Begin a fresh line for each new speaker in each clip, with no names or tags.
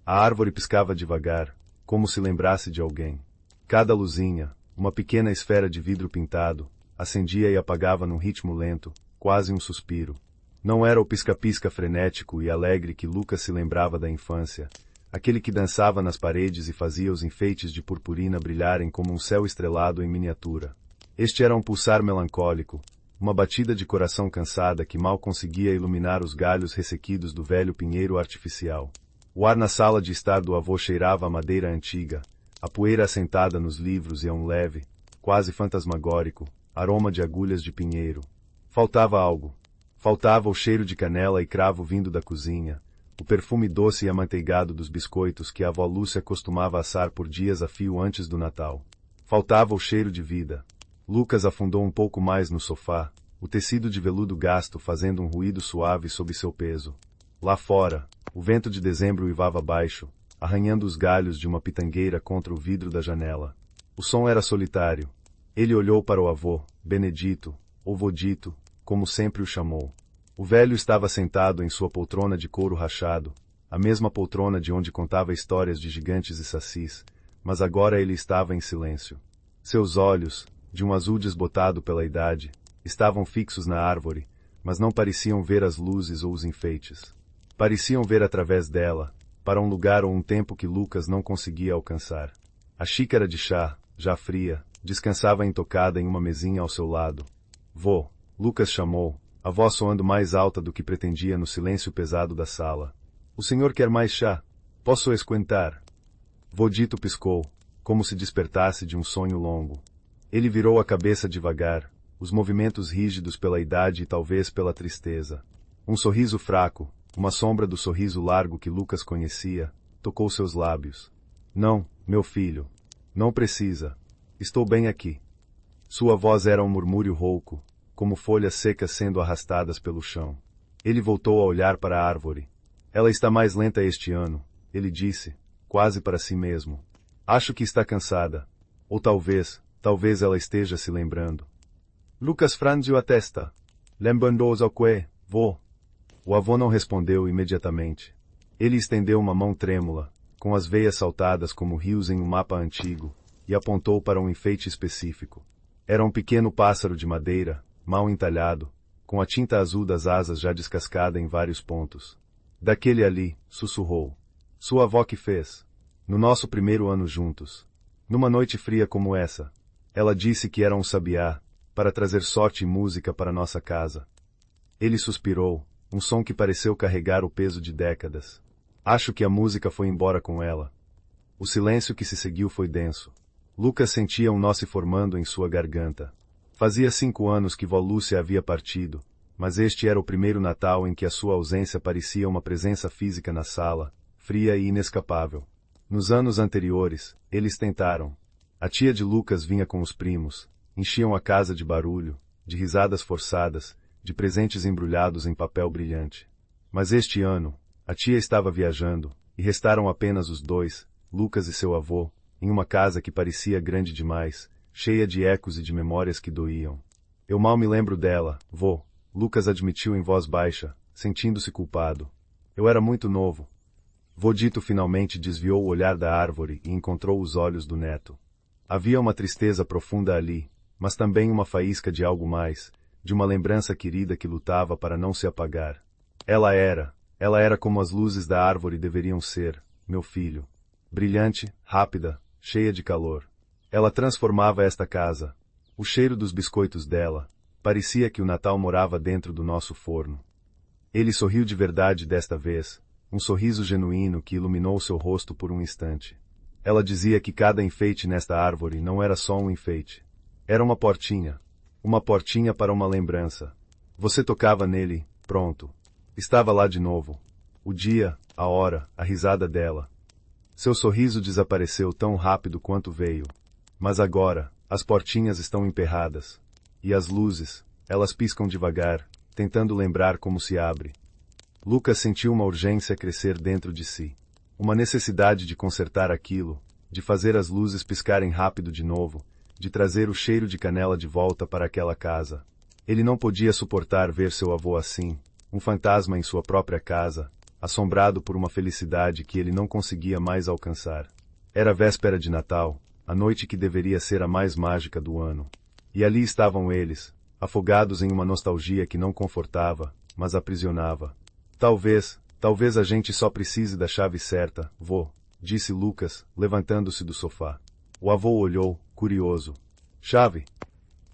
A árvore piscava devagar, como se lembrasse de alguém. Cada luzinha, uma pequena esfera de vidro pintado, acendia e apagava num ritmo lento, quase um suspiro. Não era o pisca-pisca frenético e alegre que Lucas se lembrava da infância, aquele que dançava nas paredes e fazia os enfeites de purpurina brilharem como um céu estrelado em miniatura. Este era um pulsar melancólico, uma batida de coração cansada que mal conseguia iluminar os galhos ressequidos do velho pinheiro artificial. O ar na sala de estar do avô cheirava a madeira antiga, a poeira assentada nos livros e a um leve, quase fantasmagórico, aroma de agulhas de pinheiro. Faltava algo. Faltava o cheiro de canela e cravo vindo da cozinha, o perfume doce e amanteigado dos biscoitos que a avó Lúcia costumava assar por dias a fio antes do Natal. Faltava o cheiro de vida. Lucas afundou um pouco mais no sofá, o tecido de veludo gasto fazendo um ruído suave sob seu peso. Lá fora, o vento de dezembro uivava baixo, arranhando os galhos de uma pitangueira contra o vidro da janela. O som era solitário. Ele olhou para o avô, Benedito, ou Vodito, como sempre o chamou. O velho estava sentado em sua poltrona de couro rachado, a mesma poltrona de onde contava histórias de gigantes e sacis, mas agora ele estava em silêncio. Seus olhos, de um azul desbotado pela idade, estavam fixos na árvore, mas não pareciam ver as luzes ou os enfeites. Pareciam ver através dela, para um lugar ou um tempo que Lucas não conseguia alcançar. A xícara de chá, já fria, descansava intocada em uma mesinha ao seu lado. Vô, Lucas chamou, a voz soando mais alta do que pretendia no silêncio pesado da sala. O senhor quer mais chá? Posso esquentar? Vodito piscou, como se despertasse de um sonho longo. Ele virou a cabeça devagar, os movimentos rígidos pela idade e talvez pela tristeza. Um sorriso fraco, uma sombra do sorriso largo que Lucas conhecia, tocou seus lábios. Não, meu filho. Não precisa. Estou bem aqui. Sua voz era um murmúrio rouco, como folhas secas sendo arrastadas pelo chão. Ele voltou a olhar para a árvore. Ela está mais lenta este ano, ele disse, quase para si mesmo. Acho que está cansada. Ou talvez ela esteja se lembrando. Lucas franziu a testa. Lembrando-os ao que, vô? O avô não respondeu imediatamente. Ele estendeu uma mão trêmula, com as veias saltadas como rios em um mapa antigo, e apontou para um enfeite específico. Era um pequeno pássaro de madeira, mal entalhado, com a tinta azul das asas já descascada em vários pontos. Daquele ali, sussurrou. Sua avó que fez. No nosso primeiro ano juntos. Numa noite fria como essa. Ela disse que era um sabiá, para trazer sorte e música para nossa casa. Ele suspirou, um som que pareceu carregar o peso de décadas. Acho que a música foi embora com ela. O silêncio que se seguiu foi denso. Lucas sentia um nó se formando em sua garganta. Fazia 5 anos que vó Lúcia havia partido, mas este era o primeiro Natal em que a sua ausência parecia uma presença física na sala, fria e inescapável. Nos anos anteriores, eles tentaram. A tia de Lucas vinha com os primos, enchiam a casa de barulho, de risadas forçadas, de presentes embrulhados em papel brilhante. Mas este ano, a tia estava viajando, e restaram apenas os dois, Lucas e seu avô, em uma casa que parecia grande demais, cheia de ecos e de memórias que doíam. Eu mal me lembro dela, vô, Lucas admitiu em voz baixa, sentindo-se culpado. Eu era muito novo. Vodito finalmente desviou o olhar da árvore e encontrou os olhos do neto. Havia uma tristeza profunda ali, mas também uma faísca de algo mais, de uma lembrança querida que lutava para não se apagar. Ela era como as luzes da árvore deveriam ser, meu filho. Brilhante, rápida, cheia de calor. Ela transformava esta casa. O cheiro dos biscoitos dela. Parecia que o Natal morava dentro do nosso forno. Ele sorriu de verdade desta vez, um sorriso genuíno que iluminou seu rosto por um instante. Ela dizia que cada enfeite nesta árvore não era só um enfeite. Era uma portinha para uma lembrança. Você tocava nele, pronto. Estava lá de novo. O dia, a hora, a risada dela. Seu sorriso desapareceu tão rápido quanto veio. Mas agora, as portinhas estão emperradas. E as luzes, elas piscam devagar, tentando lembrar como se abre. Lucas sentiu uma urgência crescer dentro de si. Uma necessidade de consertar aquilo, de fazer as luzes piscarem rápido de novo, de trazer o cheiro de canela de volta para aquela casa. Ele não podia suportar ver seu avô assim, um fantasma em sua própria casa, assombrado por uma felicidade que ele não conseguia mais alcançar. Era véspera de Natal, a noite que deveria ser a mais mágica do ano. E ali estavam eles, afogados em uma nostalgia que não confortava, mas aprisionava. Talvez a gente só precise da chave certa, vô, disse Lucas, levantando-se do sofá. O avô olhou, curioso. Chave?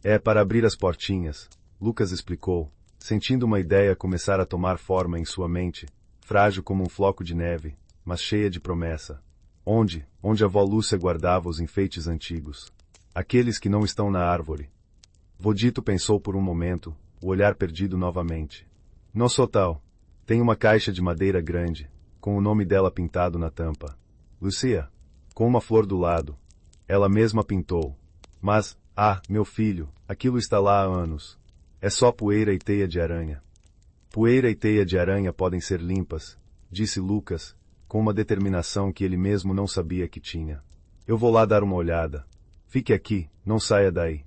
É para abrir as portinhas, Lucas explicou, sentindo uma ideia começar a tomar forma em sua mente, frágil como um floco de neve, mas cheia de promessa. Onde a avó Lúcia guardava os enfeites antigos. Aqueles que não estão na árvore. Vodito pensou por um momento, o olhar perdido novamente. No sótão. Tem uma caixa de madeira grande, com o nome dela pintado na tampa. Lucia. Com uma flor do lado. Ela mesma pintou. Mas, meu filho, aquilo está lá há anos. É só poeira e teia de aranha. Poeira e teia de aranha podem ser limpas, disse Lucas, com uma determinação que ele mesmo não sabia que tinha. Eu vou lá dar uma olhada. Fique aqui, não saia daí.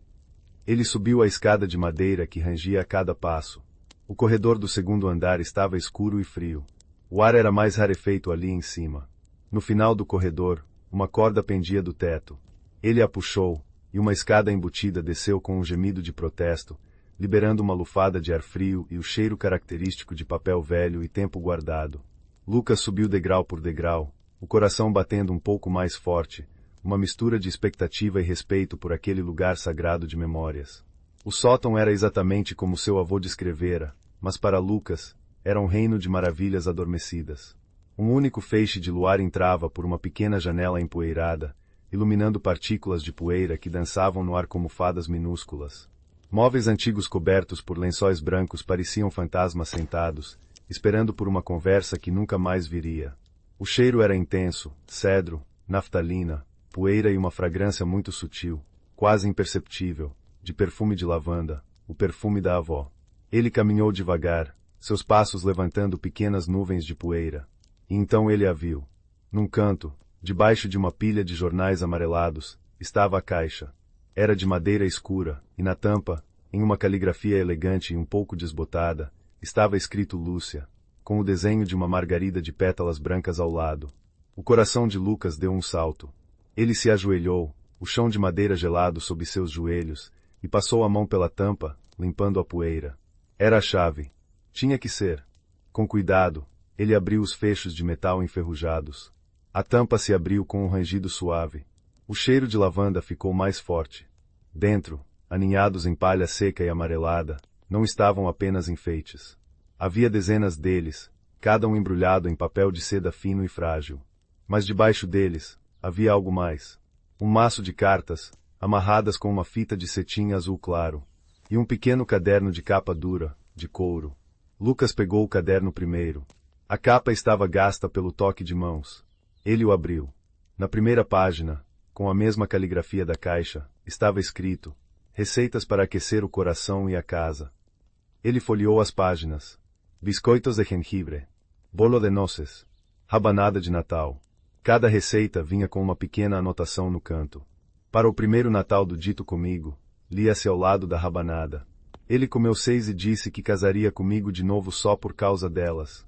Ele subiu a escada de madeira que rangia a cada passo. O corredor do segundo andar estava escuro e frio. O ar era mais rarefeito ali em cima. No final do corredor, uma corda pendia do teto. Ele a puxou, e uma escada embutida desceu com um gemido de protesto, liberando uma lufada de ar frio e o cheiro característico de papel velho e tempo guardado. Lucas subiu degrau por degrau, o coração batendo um pouco mais forte, uma mistura de expectativa e respeito por aquele lugar sagrado de memórias. O sótão era exatamente como seu avô descrevera, mas para Lucas, era um reino de maravilhas adormecidas. Um único feixe de luar entrava por uma pequena janela empoeirada, iluminando partículas de poeira que dançavam no ar como fadas minúsculas. Móveis antigos cobertos por lençóis brancos pareciam fantasmas sentados, esperando por uma conversa que nunca mais viria. O cheiro era intenso, cedro, naftalina, poeira e uma fragrância muito sutil, quase imperceptível, de perfume de lavanda, o perfume da avó. Ele caminhou devagar, seus passos levantando pequenas nuvens de poeira. E então ele a viu. Num canto, debaixo de uma pilha de jornais amarelados, estava a caixa. Era de madeira escura, e na tampa, em uma caligrafia elegante e um pouco desbotada, estava escrito Lúcia, com o desenho de uma margarida de pétalas brancas ao lado. O coração de Lucas deu um salto. Ele se ajoelhou, o chão de madeira gelado sob seus joelhos, e passou a mão pela tampa, limpando a poeira. Era a chave. Tinha que ser. Com cuidado, ele abriu os fechos de metal enferrujados. A tampa se abriu com um rangido suave. O cheiro de lavanda ficou mais forte. Dentro, aninhados em palha seca e amarelada, não estavam apenas enfeites. Havia dezenas deles, cada um embrulhado em papel de seda fino e frágil. Mas debaixo deles, havia algo mais. Um maço de cartas, amarradas com uma fita de cetim azul claro, e um pequeno caderno de capa dura, de couro. Lucas pegou o caderno primeiro. A capa estava gasta pelo toque de mãos. Ele o abriu. Na primeira página, com a mesma caligrafia da caixa, estava escrito: Receitas para aquecer o coração e a casa. Ele folheou as páginas. Biscoitos de gengibre. Bolo de noces. Rabanada de Natal. Cada receita vinha com uma pequena anotação no canto. Para o primeiro Natal do Dito Comigo, lia-se ao lado da rabanada. Ele comeu 6 e disse que casaria comigo de novo só por causa delas.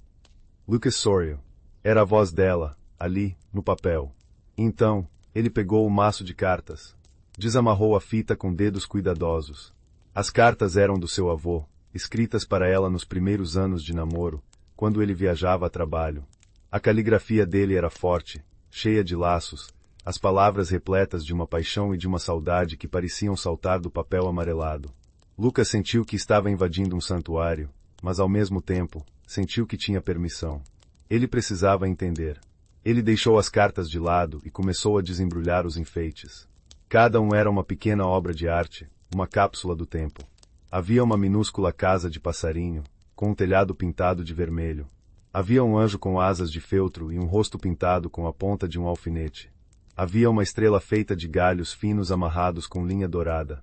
Lucas Sorio. Era a voz dela, ali, no papel. Então, ele pegou o maço de cartas. Desamarrou a fita com dedos cuidadosos. As cartas eram do seu avô, escritas para ela nos primeiros anos de namoro, quando ele viajava a trabalho. A caligrafia dele era forte, cheia de laços, as palavras repletas de uma paixão e de uma saudade que pareciam saltar do papel amarelado. Lucas sentiu que estava invadindo um santuário, mas ao mesmo tempo, sentiu que tinha permissão. Ele precisava entender. Ele deixou as cartas de lado e começou a desembrulhar os enfeites. Cada um era uma pequena obra de arte, uma cápsula do tempo. Havia uma minúscula casa de passarinho, com um telhado pintado de vermelho. Havia um anjo com asas de feltro e um rosto pintado com a ponta de um alfinete. Havia uma estrela feita de galhos finos amarrados com linha dourada.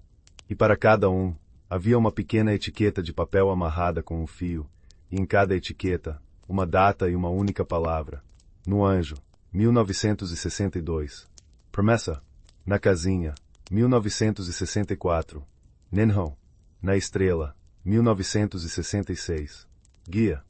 E para cada um, havia uma pequena etiqueta de papel amarrada com um fio, e em cada etiqueta, uma data e uma única palavra. No anjo, 1962. Promessa. Na casinha, 1964. Nenhão. Na estrela, 1966. Guia.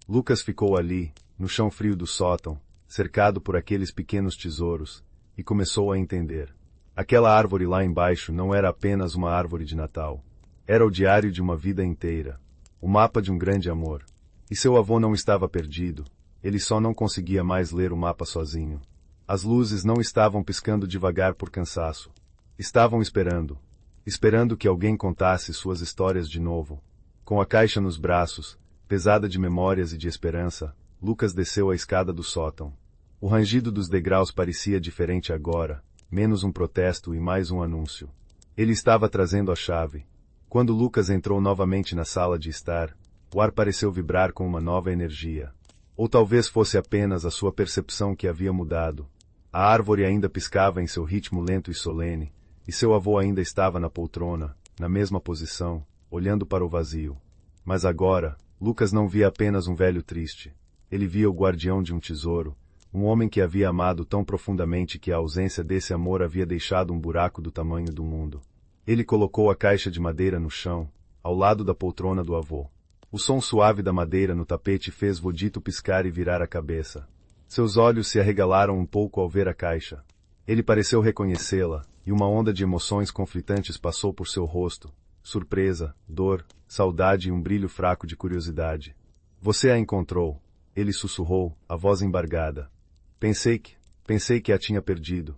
Lucas ficou ali, no chão frio do sótão, cercado por aqueles pequenos tesouros, e começou a entender. Aquela árvore lá embaixo não era apenas uma árvore de Natal. Era o diário de uma vida inteira. O mapa de um grande amor. E seu avô não estava perdido. Ele só não conseguia mais ler o mapa sozinho. As luzes não estavam piscando devagar por cansaço. Estavam esperando. Esperando que alguém contasse suas histórias de novo. Com a caixa nos braços, pesada de memórias e de esperança, Lucas desceu a escada do sótão. O rangido dos degraus parecia diferente agora, menos um protesto e mais um anúncio. Ele estava trazendo a chave. Quando Lucas entrou novamente na sala de estar, o ar pareceu vibrar com uma nova energia. Ou talvez fosse apenas a sua percepção que havia mudado. A árvore ainda piscava em seu ritmo lento e solene, e seu avô ainda estava na poltrona, na mesma posição, olhando para o vazio. Mas agora, Lucas não via apenas um velho triste. Ele via o guardião de um tesouro, um homem que havia amado tão profundamente que a ausência desse amor havia deixado um buraco do tamanho do mundo. Ele colocou a caixa de madeira no chão, ao lado da poltrona do avô. O som suave da madeira no tapete fez Vodito piscar e virar a cabeça. Seus olhos se arregalaram um pouco ao ver a caixa. Ele pareceu reconhecê-la, e uma onda de emoções conflitantes passou por seu rosto. Surpresa, dor, saudade e um brilho fraco de curiosidade. Você a encontrou, ele sussurrou, a voz embargada. Pensei que a tinha perdido.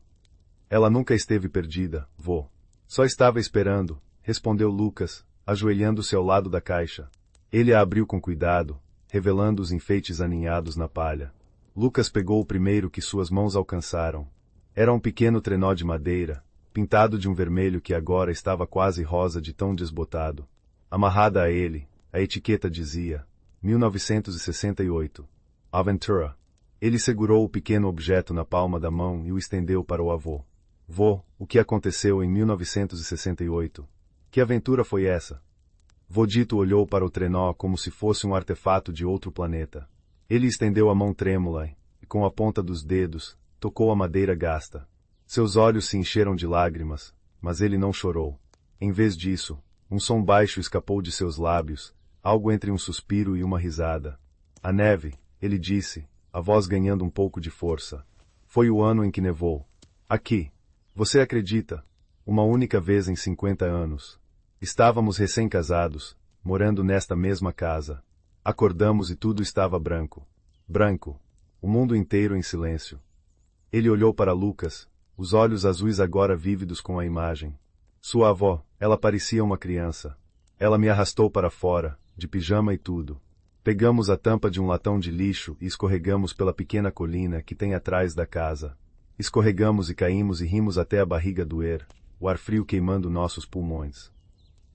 Ela nunca esteve perdida, vô. Só estava esperando, respondeu Lucas, ajoelhando-se ao lado da caixa. Ele a abriu com cuidado, revelando os enfeites aninhados na palha. Lucas pegou o primeiro que suas mãos alcançaram. Era um pequeno trenó de madeira, pintado de um vermelho que agora estava quase rosa de tão desbotado. Amarrada a ele, a etiqueta dizia, 1968. Aventura. Ele segurou o pequeno objeto na palma da mão e o estendeu para o avô. Vô, o que aconteceu em 1968? Que aventura foi essa? Vodito olhou para o trenó como se fosse um artefato de outro planeta. Ele estendeu a mão trêmula e, com a ponta dos dedos, tocou a madeira gasta. Seus olhos se encheram de lágrimas, mas ele não chorou. Em vez disso, um som baixo escapou de seus lábios, algo entre um suspiro e uma risada. A neve, ele disse, a voz ganhando um pouco de força. Foi o ano em que nevou. Aqui. Você acredita? Uma única vez em 50 anos. Estávamos recém-casados, morando nesta mesma casa. Acordamos e tudo estava branco. Branco. O mundo inteiro em silêncio. Ele olhou para Lucas, os olhos azuis agora vívidos com a imagem. Sua avó, ela parecia uma criança. Ela me arrastou para fora, de pijama e tudo. Pegamos a tampa de um latão de lixo e escorregamos pela pequena colina que tem atrás da casa. Escorregamos e caímos e rimos até a barriga doer, o ar frio queimando nossos pulmões.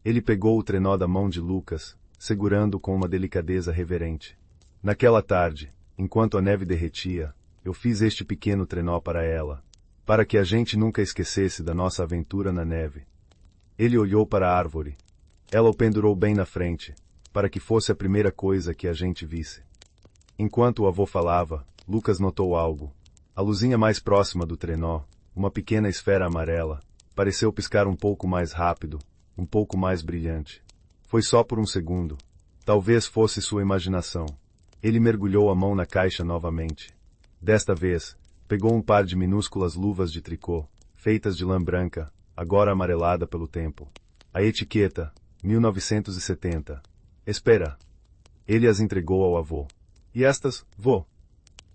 Ele pegou o trenó da mão de Lucas, segurando-o com uma delicadeza reverente. Naquela tarde, enquanto a neve derretia, eu fiz este pequeno trenó para ela, para que a gente nunca esquecesse da nossa aventura na neve. Ele olhou para a árvore. Ela o pendurou bem na frente, para que fosse a primeira coisa que a gente visse. Enquanto o avô falava, Lucas notou algo. A luzinha mais próxima do trenó, uma pequena esfera amarela, pareceu piscar um pouco mais rápido, um pouco mais brilhante. Foi só por um segundo. Talvez fosse sua imaginação. Ele mergulhou a mão na caixa novamente. Desta vez, pegou um par de minúsculas luvas de tricô, feitas de lã branca, agora amarelada pelo tempo. A etiqueta, 1970. Espera. Ele as entregou ao avô. E estas, vô?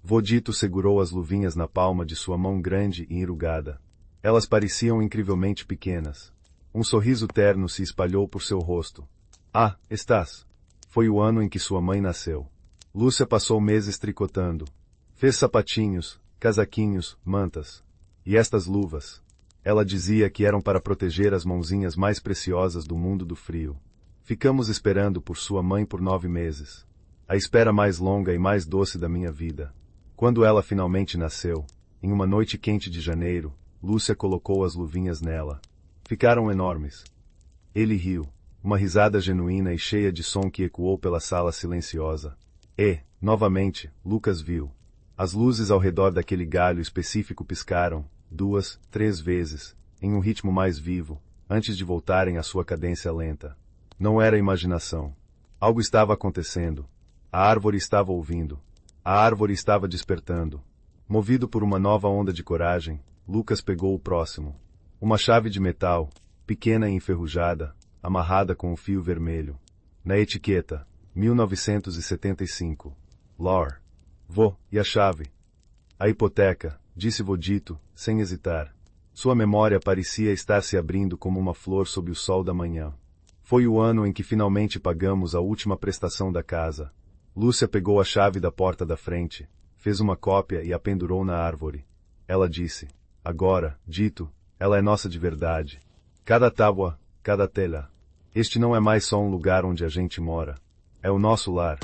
Vodito segurou as luvinhas na palma de sua mão grande e enrugada. Elas pareciam incrivelmente pequenas. Um sorriso terno se espalhou por seu rosto. Ah, estás. Foi o ano em que sua mãe nasceu. Lúcia passou meses tricotando. Fez sapatinhos, casaquinhos, mantas. E estas luvas? Ela dizia que eram para proteger as mãozinhas mais preciosas do mundo do frio. Ficamos esperando por sua mãe por 9 meses. A espera mais longa e mais doce da minha vida. Quando ela finalmente nasceu, em uma noite quente de janeiro, Lúcia colocou as luvinhas nela. Ficaram enormes. Ele riu, uma risada genuína e cheia de som que ecoou pela sala silenciosa. E, novamente, Lucas viu. As luzes ao redor daquele galho específico piscaram, 2, 3 vezes, em um ritmo mais vivo, antes de voltarem à sua cadência lenta. Não era imaginação. Algo estava acontecendo. A árvore estava ouvindo. A A árvore estava despertando. Movido por uma nova onda de coragem, Lucas pegou o próximo. Uma chave de metal, pequena e enferrujada, amarrada com um fio vermelho. Na etiqueta, 1975. Lore. Vô, e a chave? A hipoteca, disse Vodito, sem hesitar. Sua memória parecia estar se abrindo como uma flor sob o sol da manhã. Foi o ano em que finalmente pagamos a última prestação da casa. Lúcia pegou a chave da porta da frente, fez uma cópia e a pendurou na árvore. Ela disse: agora, Dito, ela é nossa de verdade. Cada tábua, cada telha. Este não é mais só um lugar onde a gente mora. É o nosso lar.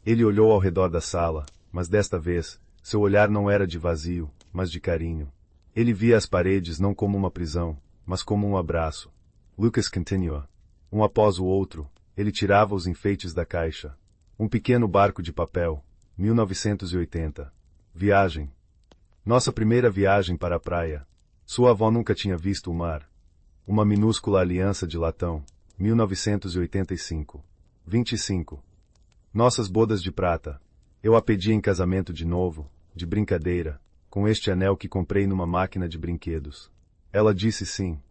Ele olhou ao redor da sala, mas desta vez, seu olhar não era de vazio, mas de carinho. Ele via as paredes não como uma prisão, mas como um abraço. Lucas continua. Um após o outro, ele tirava os enfeites da caixa. Um pequeno barco de papel, 1980. Viagem. Nossa primeira viagem para a praia. Sua avó nunca tinha visto o mar. Uma minúscula aliança de latão, 1985. 25. Nossas bodas de prata. Eu a pedi em casamento de novo, de brincadeira, com este anel que comprei numa máquina de brinquedos. Ela disse sim.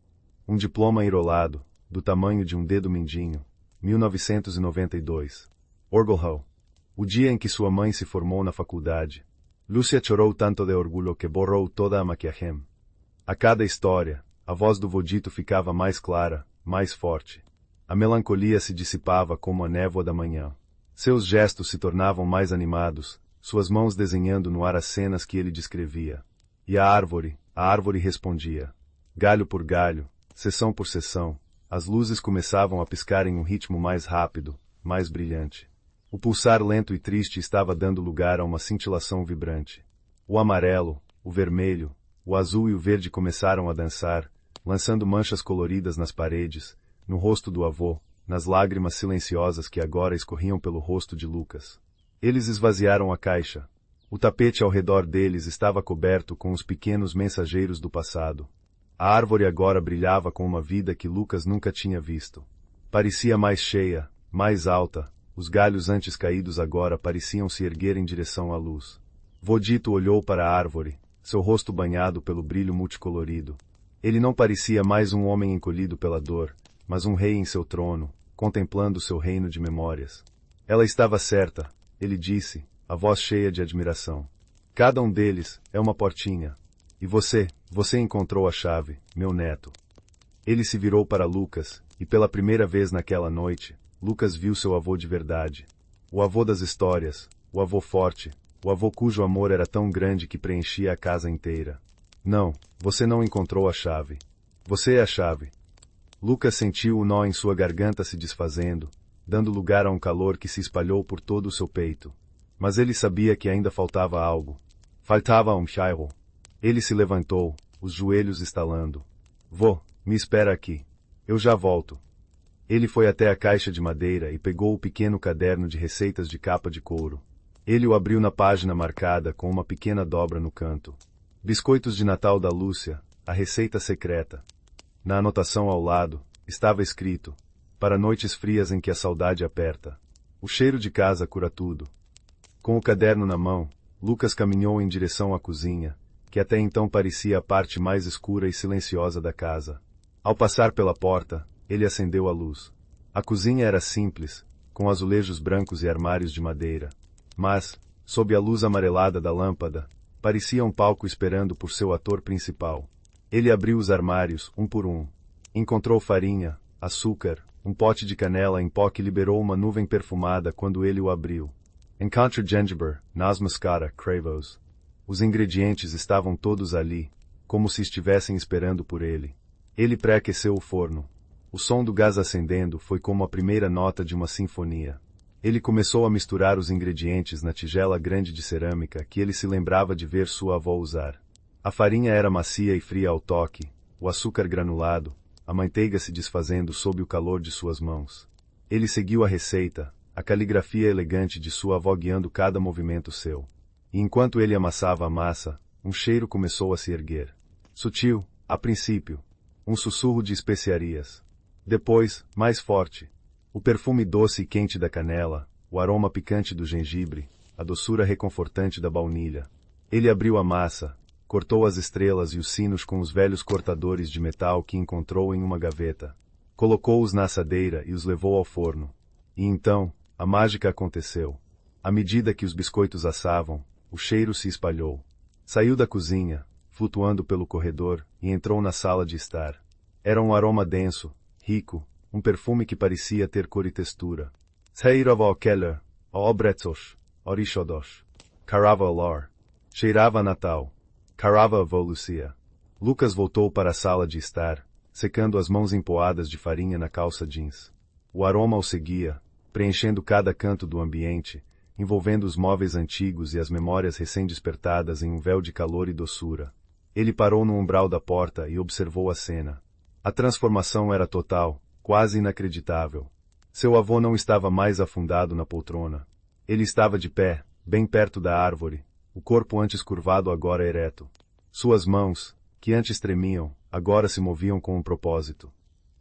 Um diploma enrolado, do tamanho de um dedo mindinho, 1992. Orgulho. O dia em que sua mãe se formou na faculdade. Lúcia chorou tanto de orgulho que borrou toda a maquiagem. A cada história, a voz do Vodito ficava mais clara, mais forte. A melancolia se dissipava como a névoa da manhã. Seus gestos se tornavam mais animados, suas mãos desenhando no ar as cenas que ele descrevia. E a árvore respondia. Galho por galho, seção por seção, as luzes começavam a piscar em um ritmo mais rápido, mais brilhante. O pulsar lento e triste estava dando lugar a uma cintilação vibrante. O amarelo, o vermelho, o azul e o verde começaram a dançar, lançando manchas coloridas nas paredes, no rosto do avô, nas lágrimas silenciosas que agora escorriam pelo rosto de Lucas. Eles esvaziaram a caixa. O tapete ao redor deles estava coberto com os pequenos mensageiros do passado. A árvore agora brilhava com uma vida que Lucas nunca tinha visto. Parecia mais cheia, mais alta, os galhos antes caídos agora pareciam se erguer em direção à luz. Vodito olhou para a árvore, seu rosto banhado pelo brilho multicolorido. Ele não parecia mais um homem encolhido pela dor, mas um rei em seu trono, contemplando seu reino de memórias. Ela estava certa, ele disse, a voz cheia de admiração. Cada um deles é uma portinha. E você encontrou a chave, meu neto. Ele se virou para Lucas, e pela primeira vez naquela noite, Lucas viu seu avô de verdade. O avô das histórias, o avô forte, o avô cujo amor era tão grande que preenchia a casa inteira. Não, você não encontrou a chave. Você é a chave. Lucas sentiu o nó em sua garganta se desfazendo, dando lugar a um calor que se espalhou por todo o seu peito. Mas ele sabia que ainda faltava algo. Faltava um chairo. Ele se levantou, os joelhos estalando. Vô, me espera aqui. Eu já volto. Ele foi até a caixa de madeira e pegou o pequeno caderno de receitas de capa de couro. Ele o abriu na página marcada com uma pequena dobra no canto. Biscoitos de Natal da Lúcia, a receita secreta. Na anotação ao lado, estava escrito: para noites frias em que a saudade aperta. O cheiro de casa cura tudo. Com o caderno na mão, Lucas caminhou em direção à cozinha, que até então parecia a parte mais escura e silenciosa da casa. Ao passar pela porta, ele acendeu a luz. A cozinha era simples, com azulejos brancos e armários de madeira. Mas, sob a luz amarelada da lâmpada, parecia um palco esperando por seu ator principal. Ele abriu os armários, um por um. Encontrou farinha, açúcar, um pote de canela em pó que liberou uma nuvem perfumada quando ele o abriu. Encontre gingerbread, noz moscada, cravos. Os ingredientes estavam todos ali, como se estivessem esperando por ele. Ele pré-aqueceu o forno. O som do gás acendendo foi como a primeira nota de uma sinfonia. Ele começou a misturar os ingredientes na tigela grande de cerâmica que ele se lembrava de ver sua avó usar. A farinha era macia e fria ao toque, o açúcar granulado, a manteiga se desfazendo sob o calor de suas mãos. Ele seguiu a receita, a caligrafia elegante de sua avó guiando cada movimento seu. E enquanto ele amassava a massa, um cheiro começou a se erguer. Sutil, a princípio, um sussurro de especiarias. Depois, mais forte, o perfume doce e quente da canela, o aroma picante do gengibre, a doçura reconfortante da baunilha. Ele abriu a massa, cortou as estrelas e os sinos com os velhos cortadores de metal que encontrou em uma gaveta. Colocou-os na assadeira e os levou ao forno. E então, a mágica aconteceu. À medida que os biscoitos assavam, o cheiro se espalhou. Saiu da cozinha, flutuando pelo corredor, e entrou na sala de estar. Era um aroma denso, rico, um perfume que parecia ter cor e textura. Cheirava ao Keller, ao Obretzos, Orishodos. Carava ao Lor. Cheirava a Natal. Carava a Lucia. Lucas voltou para a sala de estar, secando as mãos empoadas de farinha na calça jeans. O aroma o seguia, preenchendo cada canto do ambiente, envolvendo os móveis antigos e as memórias recém-despertadas em um véu de calor e doçura. Ele parou no umbral da porta e observou a cena. A transformação era total, quase inacreditável. Seu avô não estava mais afundado na poltrona. Ele estava de pé, bem perto da árvore, o corpo antes curvado agora ereto. Suas mãos, que antes tremiam, agora se moviam com um propósito.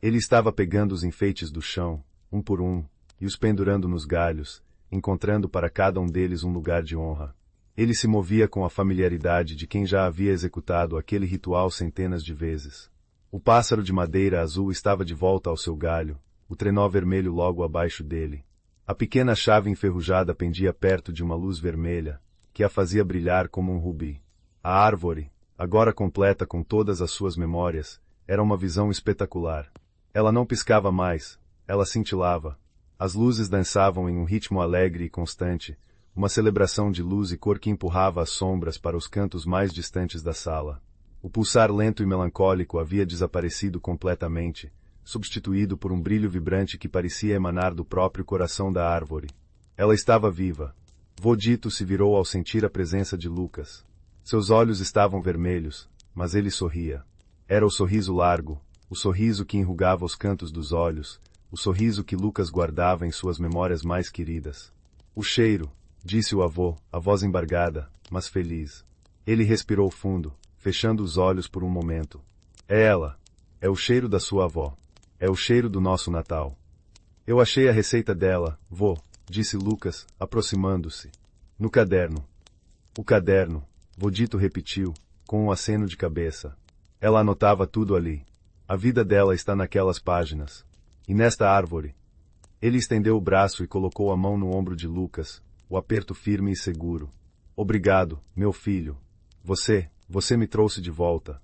Ele estava pegando os enfeites do chão, um por um, e os pendurando nos galhos, encontrando para cada um deles um lugar de honra. Ele se movia com a familiaridade de quem já havia executado aquele ritual centenas de vezes. O pássaro de madeira azul estava de volta ao seu galho, o trenó vermelho logo abaixo dele. A pequena chave enferrujada pendia perto de uma luz vermelha, que a fazia brilhar como um rubi. A árvore, agora completa com todas as suas memórias, era uma visão espetacular. Ela não piscava mais, ela cintilava. As luzes dançavam em um ritmo alegre e constante, uma celebração de luz e cor que empurrava as sombras para os cantos mais distantes da sala. O pulsar lento e melancólico havia desaparecido completamente, substituído por um brilho vibrante que parecia emanar do próprio coração da árvore. Ela estava viva. Vodito se virou ao sentir a presença de Lucas. Seus olhos estavam vermelhos, mas ele sorria. Era o sorriso largo, o sorriso que enrugava os cantos dos olhos, o sorriso que Lucas guardava em suas memórias mais queridas. O cheiro, disse o avô, a voz embargada, mas feliz. Ele respirou fundo, fechando os olhos por um momento. É ela. É o cheiro da sua avó. É o cheiro do nosso Natal. Eu achei a receita dela, vô, disse Lucas, aproximando-se. No caderno. O caderno, Vodito repetiu, com um aceno de cabeça. Ela anotava tudo ali. A vida dela está naquelas páginas. E nesta árvore. Ele estendeu o braço e colocou a mão no ombro de Lucas, o aperto firme e seguro. Obrigado, meu filho. Você me trouxe de volta.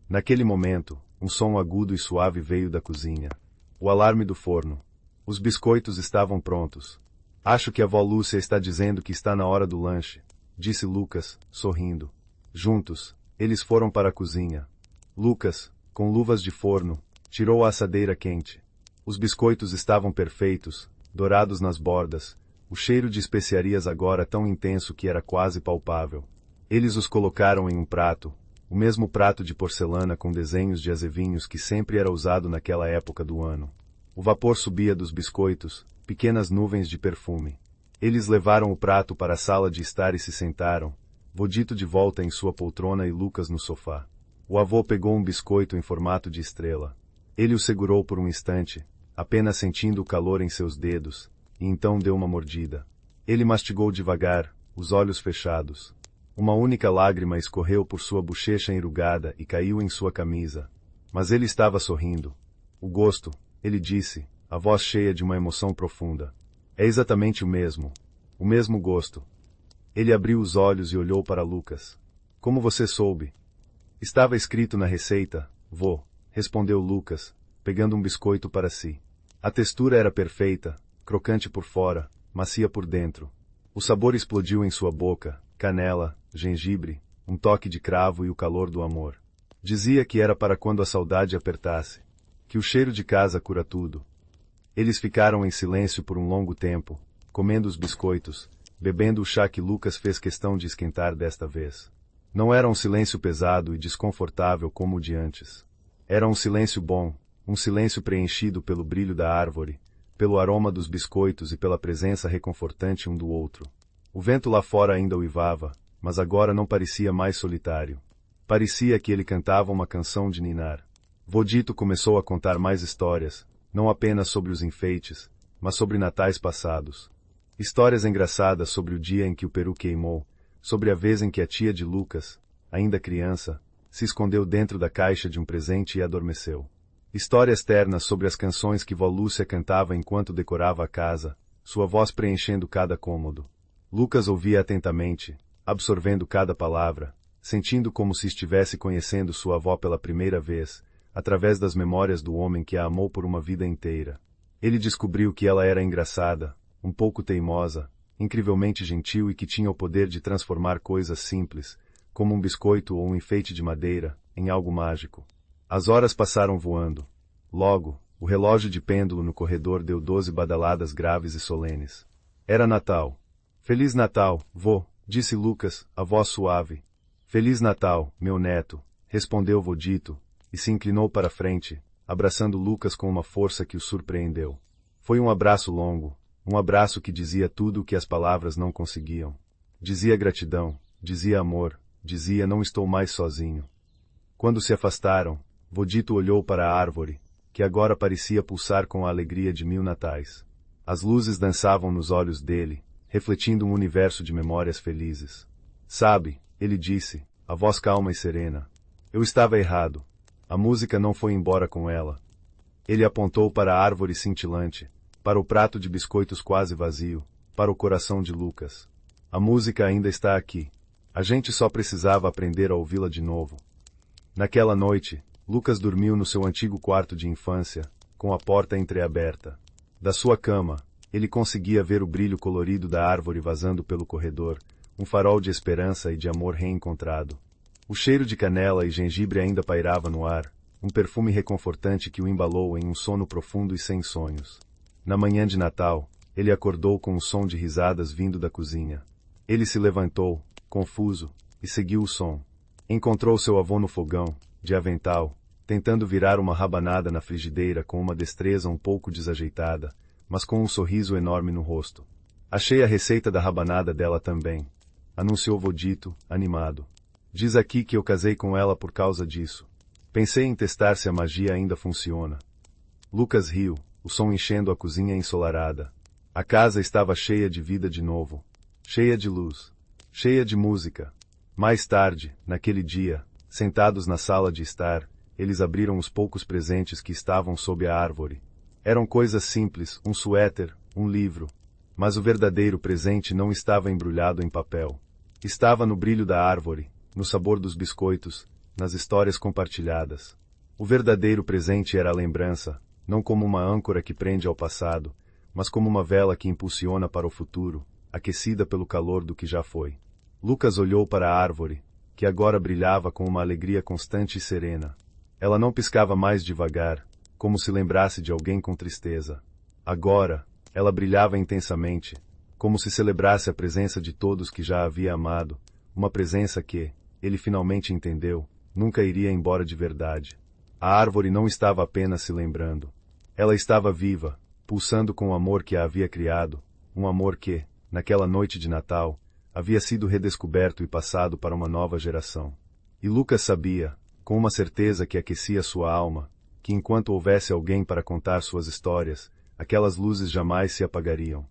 Naquele momento, um som agudo e suave veio da cozinha. O alarme do forno. Os biscoitos estavam prontos. Acho que a vó Lúcia está dizendo que está na hora do lanche, disse Lucas, sorrindo. Juntos, eles foram para a cozinha. Lucas, com luvas de forno, tirou a assadeira quente. Os biscoitos estavam perfeitos, dourados nas bordas, o cheiro de especiarias agora tão intenso que era quase palpável. Eles os colocaram em um prato, o mesmo prato de porcelana com desenhos de azevinhos que sempre era usado naquela época do ano. O vapor subia dos biscoitos, pequenas nuvens de perfume. Eles levaram o prato para a sala de estar e se sentaram, Vodito de volta em sua poltrona e Lucas no sofá. O avô pegou um biscoito em formato de estrela. Ele o segurou por um instante, apenas sentindo o calor em seus dedos, e então deu uma mordida. Ele mastigou devagar, os olhos fechados. Uma única lágrima escorreu por sua bochecha enrugada e caiu em sua camisa. Mas ele estava sorrindo. O gosto, ele disse, a voz cheia de uma emoção profunda. É exatamente o mesmo gosto. Ele abriu os olhos e olhou para Lucas. Como você soube? Estava escrito na receita, vô, respondeu Lucas, pegando um biscoito para si. A textura era perfeita, crocante por fora, macia por dentro. O sabor explodiu em sua boca, canela, gengibre, um toque de cravo e o calor do amor. Dizia que era para quando a saudade apertasse, que o cheiro de casa cura tudo. Eles ficaram em silêncio por um longo tempo, comendo os biscoitos, bebendo o chá que Lucas fez questão de esquentar desta vez. Não era um silêncio pesado e desconfortável como o de antes. Era um silêncio bom, um silêncio preenchido pelo brilho da árvore, pelo aroma dos biscoitos e pela presença reconfortante um do outro. O vento lá fora ainda uivava, mas agora não parecia mais solitário. Parecia que ele cantava uma canção de ninar. Vodito começou a contar mais histórias, não apenas sobre os enfeites, mas sobre natais passados. Histórias engraçadas sobre o dia em que o peru queimou, sobre a vez em que a tia de Lucas, ainda criança, se escondeu dentro da caixa de um presente e adormeceu. Histórias ternas sobre as canções que vó Lúcia cantava enquanto decorava a casa, sua voz preenchendo cada cômodo. Lucas ouvia atentamente, absorvendo cada palavra, sentindo como se estivesse conhecendo sua avó pela primeira vez, através das memórias do homem que a amou por uma vida inteira. Ele descobriu que ela era engraçada, um pouco teimosa, incrivelmente gentil e que tinha o poder de transformar coisas simples, como um biscoito ou um enfeite de madeira, em algo mágico. As horas passaram voando. Logo, o relógio de pêndulo no corredor deu 12 badaladas graves e solenes. Era Natal. Feliz Natal, vô, disse Lucas, a voz suave. Feliz Natal, meu neto, respondeu vô Dito, e se inclinou para frente, abraçando Lucas com uma força que o surpreendeu. Foi um abraço longo, um abraço que dizia tudo o que as palavras não conseguiam. Dizia gratidão, dizia amor, dizia não estou mais sozinho. Quando se afastaram, vô Dito olhou para a árvore, que agora parecia pulsar com a alegria de 1000 natais. As luzes dançavam nos olhos dele, refletindo um universo de memórias felizes. Sabe, ele disse, a voz calma e serena. Eu estava errado. A música não foi embora com ela. Ele apontou para a árvore cintilante, para o prato de biscoitos quase vazio, para o coração de Lucas. A música ainda está aqui. A gente só precisava aprender a ouvi-la de novo. Naquela noite, Lucas dormiu no seu antigo quarto de infância, com a porta entreaberta. Da sua cama, ele conseguia ver o brilho colorido da árvore vazando pelo corredor, um farol de esperança e de amor reencontrado. O cheiro de canela e gengibre ainda pairava no ar, um perfume reconfortante que o embalou em um sono profundo e sem sonhos. Na manhã de Natal, ele acordou com um som de risadas vindo da cozinha. Ele se levantou, confuso, e seguiu o som. Encontrou seu avô no fogão, de avental, tentando virar uma rabanada na frigideira com uma destreza um pouco desajeitada, mas com um sorriso enorme no rosto. Achei a receita da rabanada dela também, anunciou vô Dito, animado. Diz aqui que eu casei com ela por causa disso. Pensei em testar se a magia ainda funciona. Lucas riu, o som enchendo a cozinha ensolarada. A casa estava cheia de vida de novo. Cheia de luz. Cheia de música. Mais tarde, naquele dia, sentados na sala de estar, eles abriram os poucos presentes que estavam sob a árvore. Eram coisas simples, um suéter, um livro. Mas o verdadeiro presente não estava embrulhado em papel. Estava no brilho da árvore, no sabor dos biscoitos, nas histórias compartilhadas. O verdadeiro presente era a lembrança, não como uma âncora que prende ao passado, mas como uma vela que impulsiona para o futuro, aquecida pelo calor do que já foi. Lucas olhou para a árvore, que agora brilhava com uma alegria constante e serena. Ela não piscava mais devagar, como se lembrasse de alguém com tristeza. Agora, ela brilhava intensamente, como se celebrasse a presença de todos que já havia amado, uma presença que, ele finalmente entendeu, nunca iria embora de verdade. A árvore não estava apenas se lembrando. Ela estava viva, pulsando com o amor que a havia criado, um amor que, naquela noite de Natal, havia sido redescoberto e passado para uma nova geração. E Lucas sabia, com uma certeza que aquecia sua alma, que enquanto houvesse alguém para contar suas histórias, aquelas luzes jamais se apagariam.